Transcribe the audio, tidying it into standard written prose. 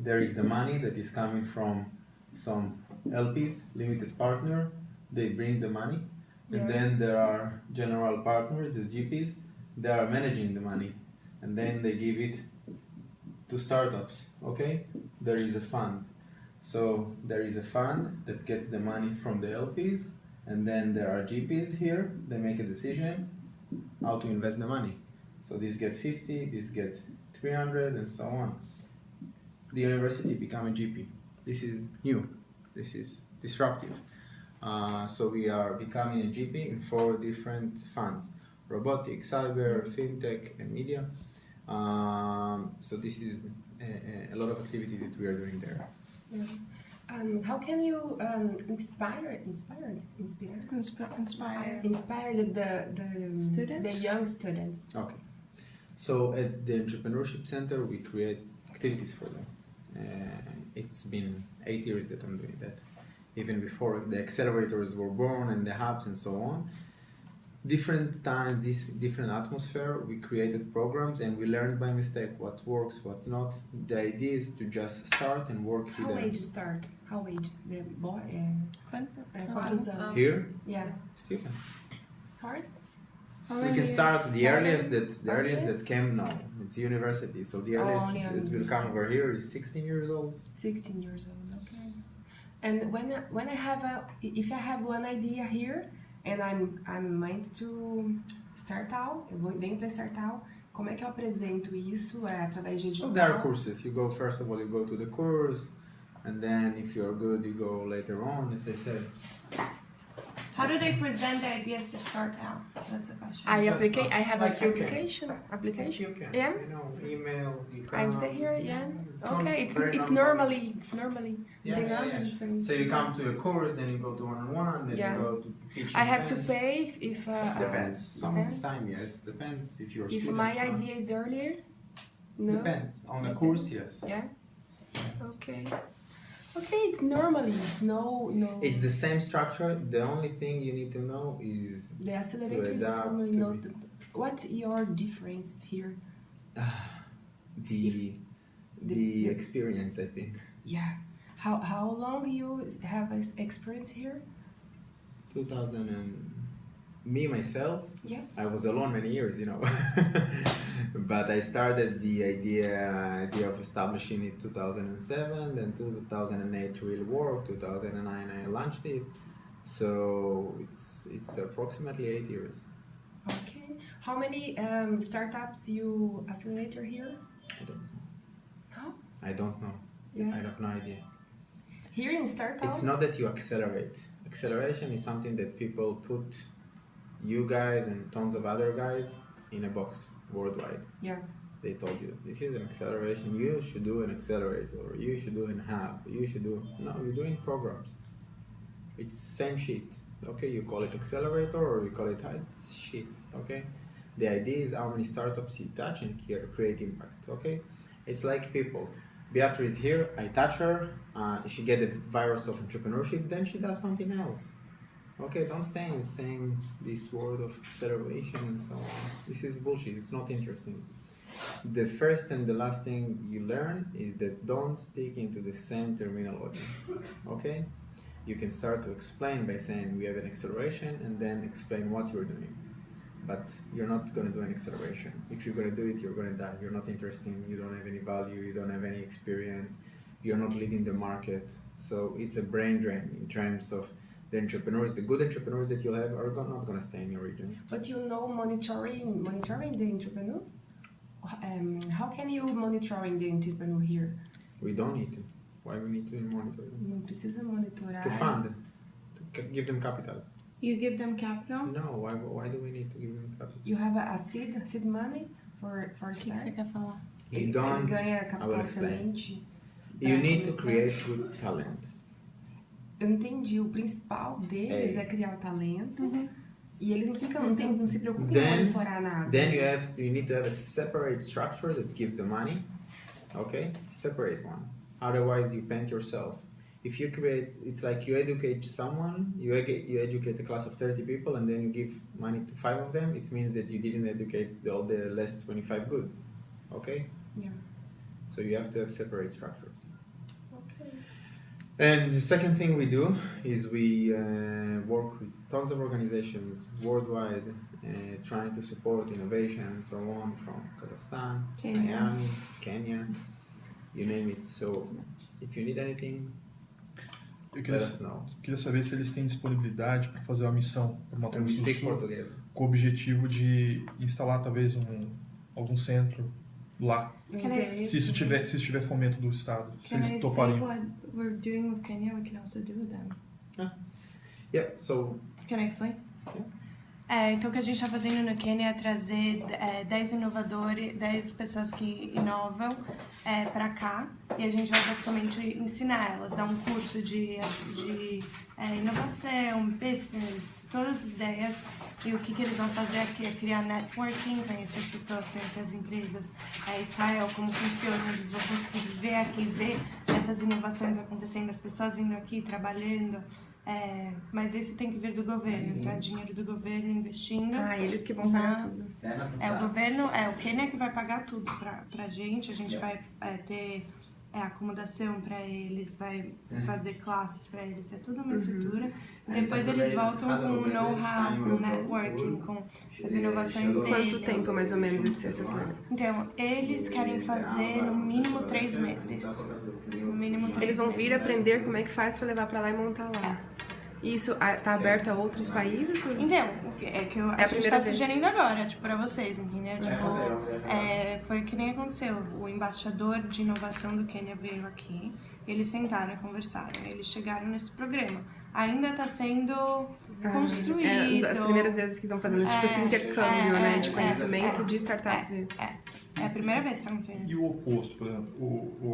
there is the money that is coming from some LPs, limited partner, they bring the money, and then there are general partners, the GPs, they are managing the money, and then they give it to startups, okay? There is a fund. So there is a fund that gets the money from the LPs, and then there are GPs here, they make a decision how to invest the money. So this get 50, this get 300, and so on. The university become a GP. This is new, this is disruptive. So we are becoming a GP in 4 different funds: robotics, cyber, fintech, and media. So this is a lot of activity that we are doing there. Yeah. How can you inspire the students? The young students? Okay. So at the Entrepreneurship Center, we create activities for them. It's been 8 years that I'm doing that. Even before the accelerators were born and the hubs and so on. Different time, different atmosphere, we created programs and we learned by mistake what works, what's not. The idea is to just start and work with them. How age start? How age? The boy? Here? Yeah. Students. Hard? We can start the earliest that came now. It's university, so the earliest that will come over here is 16 years old. 16 years old, okay. And when I have if I have one idea here and I'm meant to StarTau, eu venho para StarTau, como é que eu apresento isso? É através de edital? So there are courses. You go first of all, you go to the course, and then if you're good, you go later on, as I said. How do they present the ideas to StarTau? That's a question. I have like an you can. application. Like you can. Yeah. You know, email. You can. I'm say here, yeah. It's Okay, it's normally. Yeah. So you come to a course, then you go to one-on-one, then you go to pitching. I have to pay if. Depends. Sometimes yes. Depends if you're. If my idea is earlier. No. Depends on the course, yes. Yeah. Okay. Okay, it's normally no. It's the same structure. The only thing you need to know is the accelerators normally not. What's your difference here? The experience, I think. Yeah. How long you have experience here? 2000 and me myself. Yes. I was alone many years, you know. But I started the idea of establishing it 2007, then 2008 real work, 2009 I launched it. So it's approximately 8 years. Okay. How many startups you accelerator here? I don't know. How? I don't know. Yeah. I have no idea. Here in StarTau? It's not that you accelerate. Acceleration is something that people put you guys and tons of other guys in a box worldwide. Yeah. They told you, this is an acceleration, you should do an accelerator, or you should do an hub, you should do... No, you're doing programs. It's same shit. Okay, you call it accelerator or you call it hub, it's shit, okay? The idea is how many startups you touch and create impact, okay? It's like people. Beatrice is here, I touch her, she get the virus of entrepreneurship, then she does something else. Okay, don't stay in saying this word of acceleration and so on. This is bullshit, it's not interesting. The first and the last thing you learn is that don't stick into the same terminology, okay? You can start to explain by saying we have an acceleration and then explain what you're doing. But you're not going to do an acceleration. If you're going to do it, you're going to die. You're not interesting, you don't have any value, you don't have any experience, you're not leading the market. So it's a brain drain in terms of the entrepreneurs, the good entrepreneurs that you'll have are not going to stay in your region. But you know monitoring the entrepreneur? How can you monitoring the entrepreneur here? We don't need to. Why we need to monitor them? Não precisa monitorar. To fund, to give them capital. You give them capital? No, why do we need to give them capital? You have a seed money for start? Você quer falar? You don't, I will explain. You need to create good talent. Eu entendi, o principal deles é criar o talento e eles não ficam, não se preocupam em monitorar nada. Then you need to have a separate structure that gives the money, okay? Separate one. Otherwise you paint yourself. If you create, it's like you educate someone, you educate a class of 30 people and then you give money to 5 of them, it means that you didn't educate all the last 25 good, okay? Yeah. So you have to have separate structures. Okay. And the second thing we do is we work with tons of organizations worldwide, trying to support innovation and so on, from Kazakhstan, Miami, Kenya, you name it. So if you need anything, let us know. Queria saber se eles têm disponibilidade para fazer uma missão para o Mato Grosso do Sul Português. com o objetivo de instalar talvez algum centro lá. Se isso tiver fomento do Estado, se eles topariam. What we're doing with Kenya, we can also do with them. Yeah, so... Can I explain? Okay. Então, o que a gente está fazendo no Quênia é trazer 10 inovadores, 10 pessoas que inovam para cá, e a gente vai basicamente ensinar elas, dar um curso de inovação, business, todas as ideias, e o que eles vão fazer aqui é criar networking, conhecer as pessoas, conhecer as empresas, Israel, como funciona, eles vão conseguir viver aqui, ver essas inovações acontecendo, as pessoas vindo aqui, trabalhando. Mas isso tem que vir do governo, então é dinheiro do governo investindo. Eles que vão pagar tudo. O governo, o Quênia que vai pagar tudo pra gente, a gente vai ter acomodação pra eles, vai fazer classes pra eles, é tudo uma estrutura. Depois eles voltam com o know-how, com o networking, com as inovações deles. Quanto tempo mais ou menos essa semana? Então, eles querem fazer no mínimo 3 meses. No mínimo 3 Eles vão meses. vir aprender como é que faz pra levar pra lá e montar lá. Isso tá aberto a outros países? Então, é que a gente tá sugerindo agora, tipo, pra vocês, entendeu? Tipo, foi que nem aconteceu. O embaixador de inovação do Quênia veio aqui, eles sentaram e conversaram, eles chegaram nesse programa. Ainda tá sendo construído. As primeiras vezes que estão fazendo tipo esse intercâmbio, né, de conhecimento de startups. É a primeira vez que estão fazendo isso. E o oposto, por exemplo,